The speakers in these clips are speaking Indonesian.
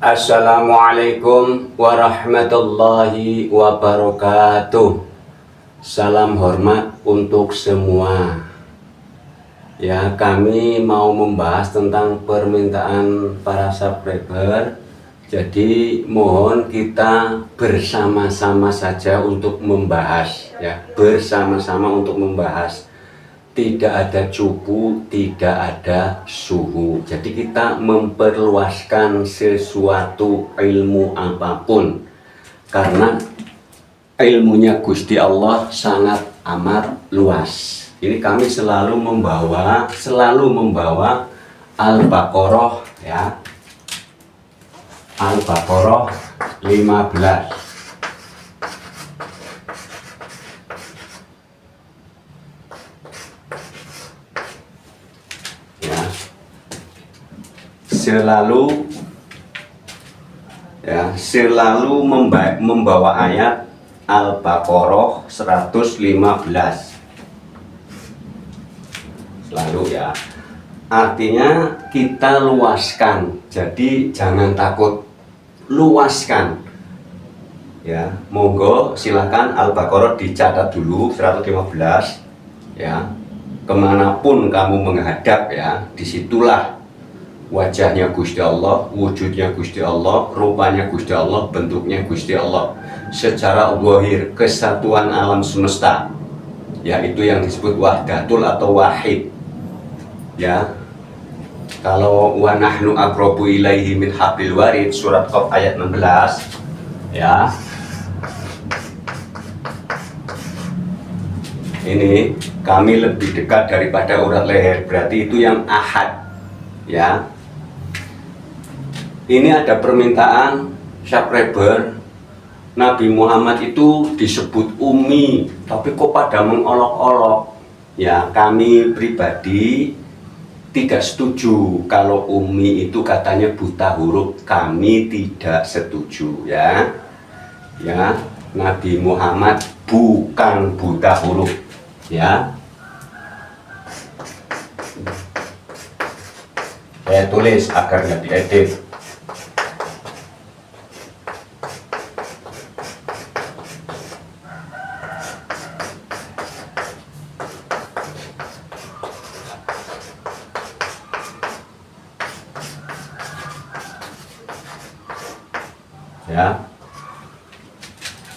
Assalamualaikum warahmatullahi wabarakatuh. Salam hormat untuk semua. Ya, kami mau membahas tentang permintaan para subscriber. Jadi mohon kita bersama-sama saja untuk membahas, ya, bersama-sama untuk membahas. Tidak ada cupu, tidak ada suhu. Jadi kita memperluaskan sesuatu ilmu apapun, karena ilmunya Gusti Allah sangat amat luas. Ini kami selalu membawa Al-Baqarah, ya, Al-Baqarah 15. Selalu membawa ayat Al-Baqarah 115 selalu, ya. Artinya kita luaskan, jadi jangan takut, luaskan, ya. Monggo silakan Al-Baqarah dicatat dulu 115, ya. Kemanapun kamu menghadap, ya, disitulah wajahnya Gusti Allah, wujudnya Gusti Allah, rupanya Gusti Allah, bentuknya Gusti Allah secara zahir, kesatuan alam semesta, yaitu yang disebut wahdatul atau wahid, ya. Kalau wa nahnu aqrabu ilaihi min hablil warid, surat Qaf ayat 16, ya. Ini kami lebih dekat daripada urat leher, berarti itu yang ahad, ya. Ini ada permintaan subscriber, Nabi Muhammad itu disebut Umi, tapi kok pada mengolok-olok, ya. Kami pribadi tidak setuju kalau Umi itu katanya buta huruf, kami tidak setuju, ya. Ya, Nabi Muhammad bukan buta huruf, ya. Saya tulis agar nggak diedit. Ya,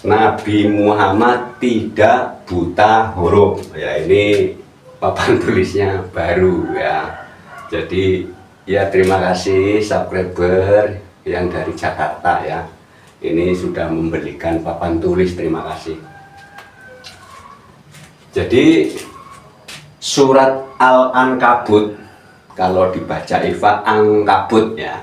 Nabi Muhammad tidak buta huruf, ya. Ini papan tulisnya baru, ya. Jadi ya, terima kasih subscriber yang dari Jakarta, ya. Ini sudah memberikan papan tulis, terima kasih. Jadi surat Al-Ankabut, kalau dibaca Iva Ankabut, ya,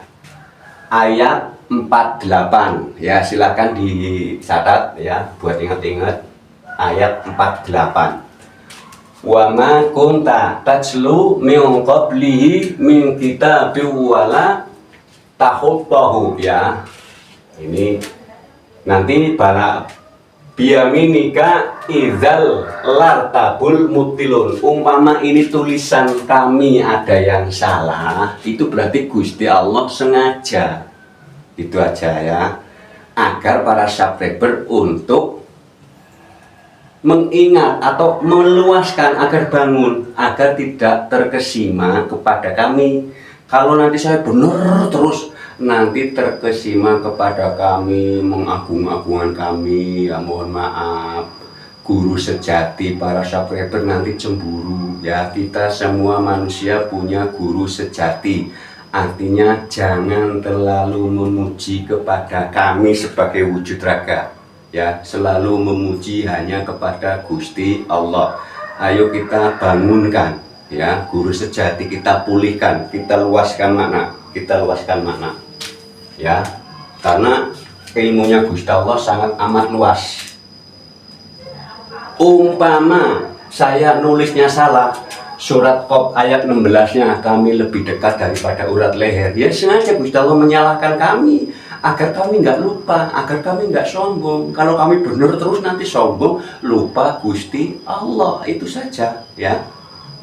ayat 48, ya. Silakan dicatat, ya, buat ingat-ingat ayat 48. Wa ma kunta tajlu min qablihi min kitabin wala tahuttahu, ya. Ini nanti bala biyaminika idzal lartabul mutilun. Umpama ini tulisan kami ada yang salah, itu berarti Gusti Allah sengaja. Itu aja, ya, agar para subscriber untuk mengingat atau meluaskan, agar bangun, agar tidak terkesima kepada kami. Kalau nanti saya benar terus, nanti terkesima kepada kami, mengagung-agungkan kami, ya, mohon maaf. Guru sejati para subscriber nanti cemburu, ya. Kita semua manusia punya guru sejati. Artinya jangan terlalu memuji kepada kami sebagai wujud raga, ya. Selalu memuji hanya kepada Gusti Allah. Ayo kita bangunkan, ya, guru sejati, kita pulihkan, kita luaskan makna, ya. Karena ilmunya Gusti Allah sangat amat luas. Umpama saya nulisnya salah, surat Qaf ayat 16-nya kami lebih dekat daripada urat leher, ya sengaja Gusti Allah menyalahkan kami agar kami nggak lupa, agar kami nggak sombong. Kalau kami benar terus nanti sombong, lupa Gusti Allah, itu saja, ya.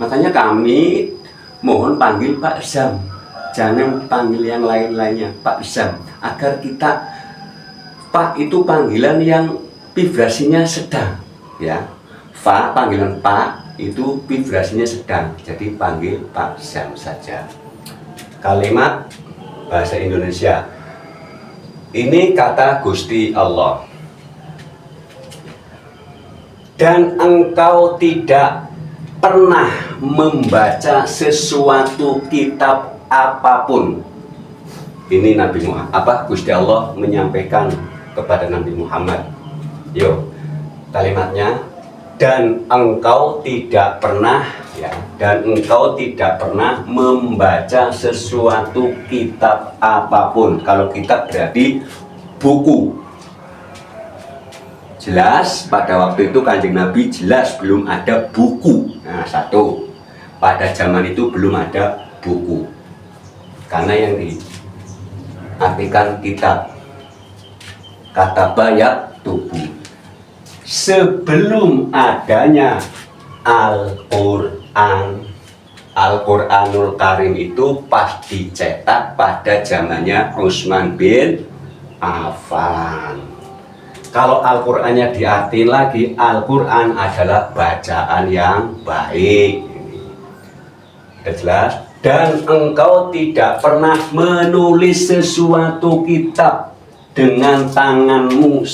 Makanya kami mohon panggil Pak Zam, jangan panggil yang lain-lainnya Pak Syam, agar kita Pak itu panggilan yang vibrasinya sedang, ya. Fa, panggilan Pak itu vibrasinya sedang, jadi panggil Pak Syam saja. Kalimat bahasa Indonesia, ini kata Gusti Allah. Dan engkau tidak pernah membaca sesuatu kitab apapun. Ini Nabi Muhammad, Gusti Allah menyampaikan kepada Nabi Muhammad. Yo, kalimatnya, dan engkau tidak pernah, ya, dan engkau tidak pernah membaca sesuatu kitab apapun. Kalau kitab berarti buku. Jelas pada waktu itu Kanjeng Nabi jelas belum ada buku. Nah, satu, pada zaman itu belum ada buku, karena yang diartikan kitab kata bayak tubuh. Sebelum adanya Al-Quran, Al-Quranul Karim itu pas dicetak pada zamannya Utsman bin Affan. Kalau Al-Qur'annya diartiin lagi, Al-Qur'an adalah bacaan yang baik. Sudah jelas? Dan engkau tidak pernah menulis sesuatu kitab dengan tanganmu.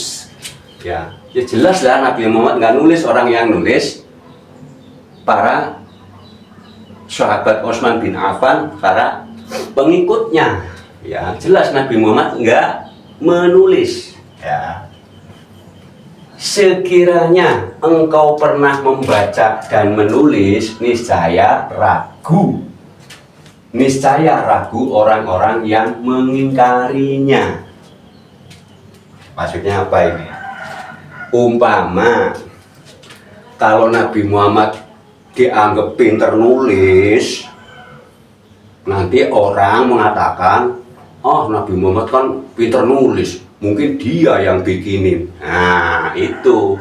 Ya jelas lah, Nabi Muhammad nggak nulis, orang yang nulis para sahabat Utsman bin Affan, para pengikutnya. Ya jelas Nabi Muhammad nggak menulis. Ya. Sekiranya engkau pernah membaca dan menulis, niscaya ragu orang-orang yang mengingkarinya. Maksudnya apa ini? Umpama kalau Nabi Muhammad dianggap pinter nulis, nanti orang mengatakan, oh Nabi Muhammad kan pinter nulis, mungkin dia yang bikinin. Nah itu,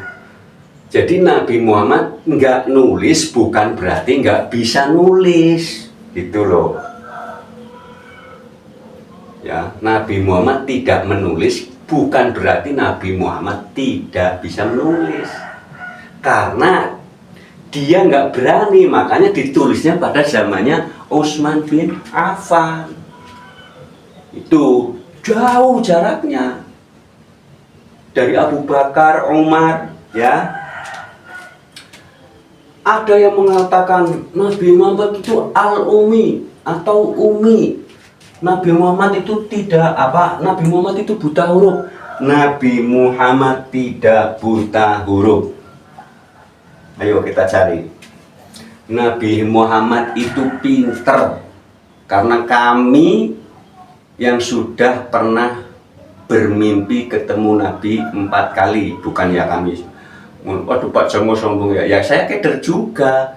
jadi Nabi Muhammad nggak nulis bukan berarti nggak bisa nulis, gitu loh. Ya, Nabi Muhammad tidak menulis bukan berarti Nabi Muhammad tidak bisa menulis, karena dia nggak berani, makanya ditulisnya pada zamannya Utsman bin Affan. Itu jauh jaraknya dari Abu Bakar, Umar, ya. Ada yang mengatakan Nabi Muhammad itu al-umi atau umi. Nabi Muhammad itu tidak Nabi Muhammad itu buta huruf. Nabi Muhammad tidak buta huruf. Ayo kita cari. Nabi Muhammad itu pinter, karena kami yang sudah pernah bermimpi ketemu Nabi 4 kali, bukan ya kami. Waduh Pak Jongo sombong ya. Ya saya keder juga.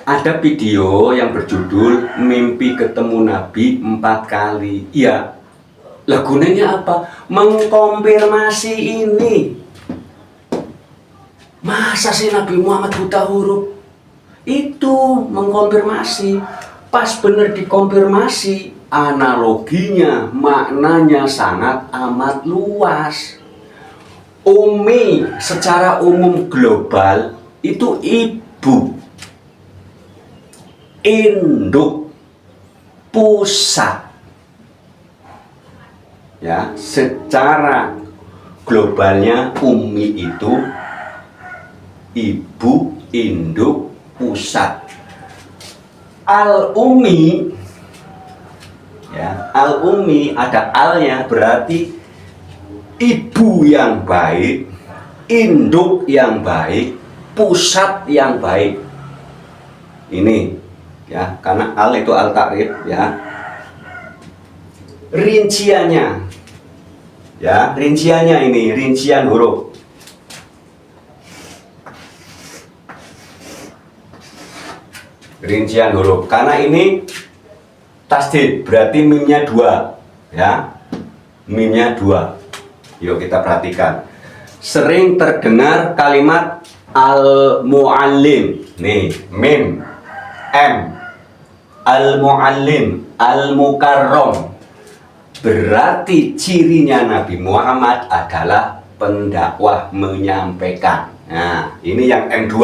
Ada video yang berjudul mimpi ketemu Nabi 4 kali. Ya, lah gunanya apa? Mengkonfirmasi ini. Masa sih Nabi Muhammad buta huruf? Itu mengkonfirmasi. Pas bener dikonfirmasi, analoginya, maknanya sangat amat luas. Umi secara umum global itu ibu, induk, pusat. Ya, secara globalnya umi itu ibu, induk, pusat. Al-umi, ya, al-umi ada alnya, berarti ibu yang baik, induk yang baik, pusat yang baik. Ini ya, karena al itu al-ta'rif, ya. Rinciannya, ya, rinciannya ini, rincian huruf. Rincian huruf, karena ini tasdid, berarti mimnya 2, ya. Mimnya 2. Yuk kita perhatikan. Sering terdengar kalimat al-muallim. Nih, mim, m, al-muallim. al-mukarram. Berarti cirinya Nabi Muhammad adalah pendakwah, menyampaikan. Nah, ini yang M2.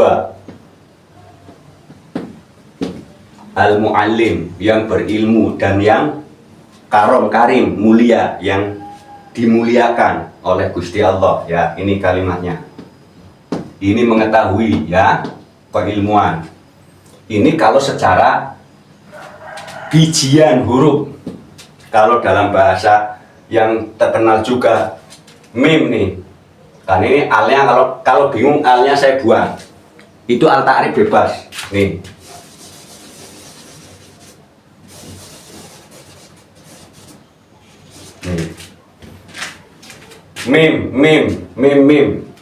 Al-muallim, yang berilmu, dan yang karim, mulia, yang dimuliakan oleh Gusti Allah. Ya, ini kalimatnya. Ini mengetahui, ya, keilmuan. Ini kalau secara bijian huruf. Kalau dalam bahasa yang terkenal juga mim nih, kan ini alnya, kalau bingung alnya saya buang. Itu al ta'rif bebas nih.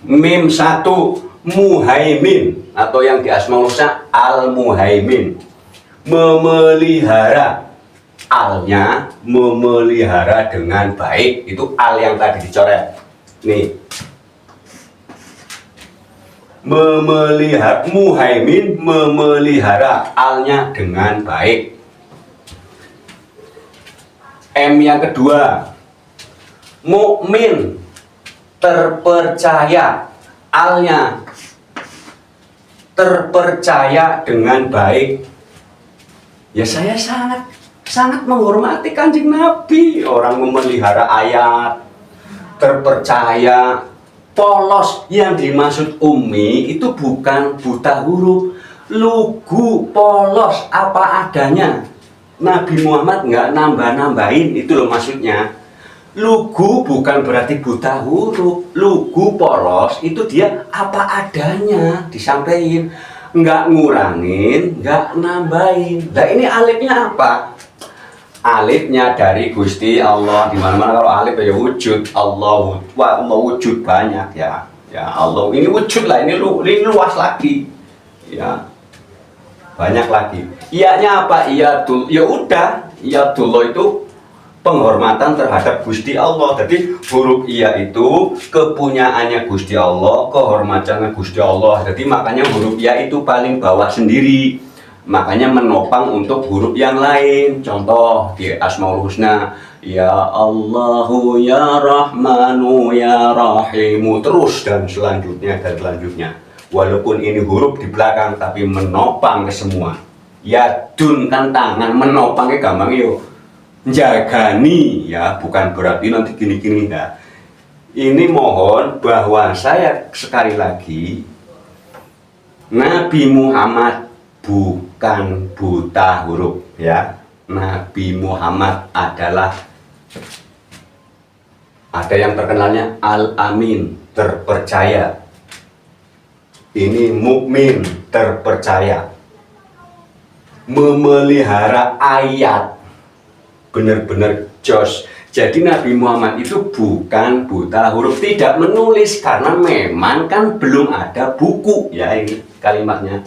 Mim satu muhaimin, atau yang di Asmaul Husna al-muhaimin, memelihara. Alnya memelihara dengan baik, itu al yang tadi dicoret nih. Memelihara, muhaimin, memelihara, alnya dengan baik. M yang kedua, mukmin, terpercaya, alnya terpercaya dengan baik. Ya, saya sangat menghormati Kanjeng Nabi. Orang memelihara ayat, terpercaya, polos. Yang dimaksud ummi itu bukan buta huruf, lugu, polos, apa adanya. Nabi Muhammad nggak nambah-nambahin, itu loh maksudnya. Lugu bukan berarti buta huruf, lugu, polos, itu dia apa adanya, disampaikan, nggak ngurangin, nggak nambahin. Nah, ini alifnya apa? Alifnya dari Gusti Allah. Di mana-mana kalau alif ya wujud Allah, Allah wujud banyak, ya. Ya Allah, ini wujud lah, ini luas lagi, ya, banyak lagi. Iyanya apa? Iyadul, ya udah, iyadullah itu penghormatan terhadap Gusti Allah. Jadi huruf iya itu kepunyaannya Gusti Allah, kehormatannya Gusti Allah. Jadi makanya huruf iya itu paling bawah sendiri. Makanya menopang untuk huruf yang lain. Contoh di Asmaul Husna, ya Allahu, ya Rahmanu, ya Rahimu, terus dan selanjutnya. Walaupun ini huruf di belakang, tapi menopang ke semua. Yadun kan tangan, menopangnya gampang yuk. Jagani, ya, bukan berarti nanti gini-gini, ya. Ini mohon bahwa saya sekali lagi, Nabi Muhammad bukan buta huruf, ya. Nabi Muhammad adalah, ada yang terkenalnya Al-Amin, terpercaya. Ini mukmin, terpercaya. Memelihara ayat, benar-benar jos. Jadi Nabi Muhammad itu bukan buta huruf, tidak menulis, karena memang kan belum ada buku, ya, ini kalimatnya.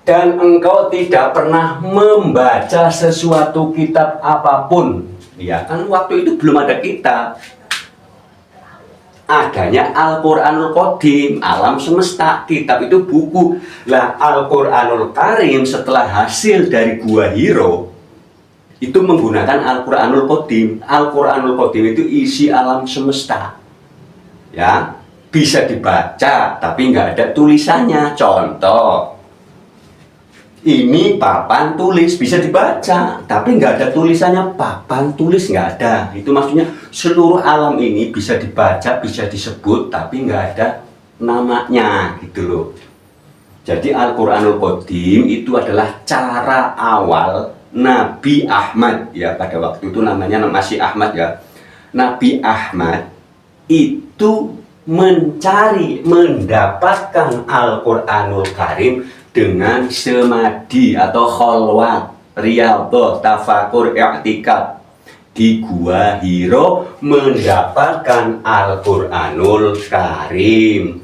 Dan engkau tidak pernah membaca sesuatu kitab apapun, ya kan, waktu itu belum ada kitab. Adanya Al-Quranul Qadim, alam semesta, kitab itu buku. Lah Al-Quranul Karim setelah hasil dari Gua Hiro itu menggunakan Al-Quranul Qadim. Al-Quranul Qadim itu isi alam semesta, ya, bisa dibaca tapi nggak ada tulisannya. Contoh, ini papan tulis, bisa dibaca tapi nggak ada tulisannya, papan tulis nggak ada. Itu maksudnya seluruh alam ini bisa dibaca, bisa disebut, tapi nggak ada namanya, gitu loh. Jadi Al-Quranul Qadim itu adalah cara awal Nabi Ahmad, ya, pada waktu itu namanya masih Ahmad, ya. Nabi Ahmad itu mencari, mendapatkan Al-Quranul Karim dengan semadi atau kholwat, riyadhah, tafakur, i'tikad di Gua Hiro, mendapatkan Al-Quranul Karim.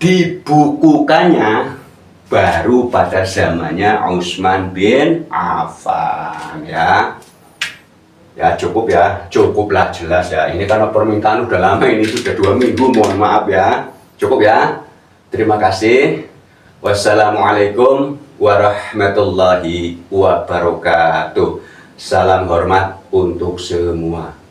Dibukukannya baru pada zamannya Utsman bin Affan, ya. Ya cukuplah, jelas, ya. Ini karena permintaan udah lama, ini sudah 2 minggu, mohon maaf, ya. Cukup, ya. Terima kasih. Wassalamualaikum warahmatullahi wabarakatuh. Salam hormat untuk semua.